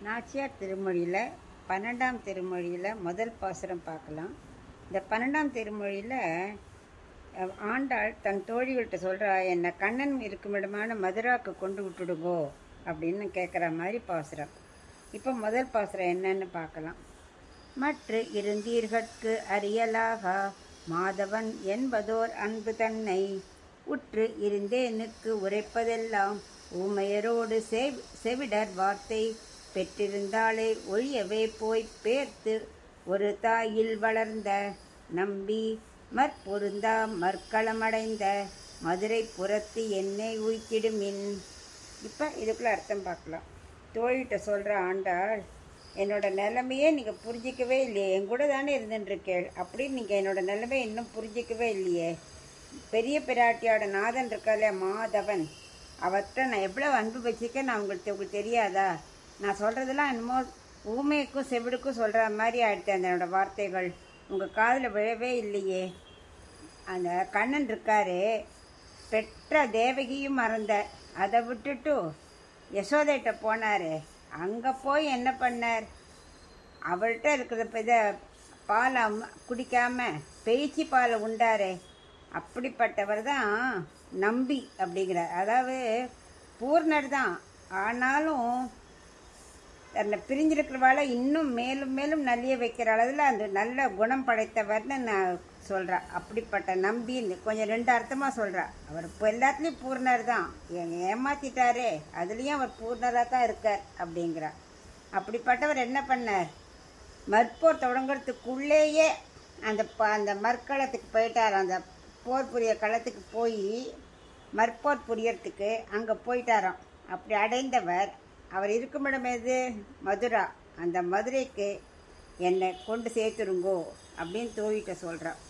நாச்சியார் திருமொழியில் 12ஆம் திருமொழியில் முதல் பாசுரம் பார்க்கலாம். இந்த 12ஆம் திருமொழியில் ஆண்டாள் தன் தோழிகள்கிட்ட சொல்கிறா, என்னை கண்ணன் இருக்குமிடமான மதுராவுக்கு கொண்டு விட்டுடுங்கோ அப்படின்னு கேட்குற மாதிரி பாசுரம். இப்போ முதல் பாசுரம் என்னன்னு பார்க்கலாம். மற்ற இருந்தீர்கட்கு அறியலாகா மாதவன் என்பதோர் அன்பு தன்னை உற்று இருந்தேனுக்கு உரைப்பதெல்லாம் ஊமையரோடு செவிடர் வார்த்தை பெற்றிருந்தாலே ஒழியவே போய் பேர்த்து ஒரு தாயில் வளர்ந்த நம்பி மற்பொருந்தா மற்களமடைந்த மதுரை புறத்து என்னை உய்த்திடுமின். இப்போ இதுக்குள்ள அர்த்தம் பார்க்கலாம். தோழிகிட்ட சொல்கிற ஆண்டாள், என்னோட நிலைமையே நீங்கள் புரிஞ்சிக்கவே இல்லையே, என் கூட தானே இருந்துட்டுருக்கேள், அப்படின்னு நீங்கள் என்னோட நிலைமையை இன்னும் புரிஞ்சிக்கவே இல்லையே. பெரிய பிராட்டியோட நாதன் இருக்காளே மாதவன், அவர்கிட்ட நான் எவ்வளோ அன்பு வச்சுக்க நான் உங்களுக்கு தெரியாதா? நான் சொல்கிறதெல்லாம் என்னமோ ஊமைக்கும் செவிடுக்கும் சொல்கிற மாதிரி ஆயிடுச்சு என்னோட வார்த்தைகள், உங்கள் காதில் விழவே இல்லையே. அந்த கண்ணன் இருக்காரு, பெற்ற தேவகியும் மறந்த, அதை விட்டுட்டு யசோதைகிட்ட போனார். அங்கே போய் என்ன பண்ணார்? அவள்கிட்ட இருக்கிற இதை பாலை குடிக்காமல் பெய்ச்சி பாலை உண்டாரே. அப்படிப்பட்டவர் தான் நம்பி அப்படிங்கிறார். அதாவது பூர்ணர் தான், ஆனாலும் தன்னை பிரிஞ்சிருக்கிறவாளை இன்னும் மேலும் மேலும் நல்லிய வைக்கிற அளவில் அந்த நல்ல குணம் படைத்தவர்னு நான் சொல்கிறேன். அப்படிப்பட்ட நம்பின்னு கொஞ்சம் ரெண்டு அர்த்தமாக சொல்கிறா. அவர் இப்போ எல்லாத்துலேயும் பூர்ணர் தான், ஏமாற்றிட்டாரே அதுலேயும் அவர் பூர்ணராக தான் இருக்கார் அப்படிங்கிறார். அப்படிப்பட்டவர் என்ன பண்ணார்? மற்போர் தொடங்கிறதுக்குள்ளேயே அந்த மற்களத்துக்கு போயிட்டார். அந்த போர் புரிய களத்துக்கு போய் மற்போர் புரியறதுக்கு அங்கே போயிட்டாராம். அப்படி அடைந்தவர் அவர் இருக்குமிடம் எது? மதுரா. அந்த மதுரைக்கு என்னை கொண்டு சேர்த்துருங்கோ அப்படின்னு தோழிகிட்ட சொல்கிறார்.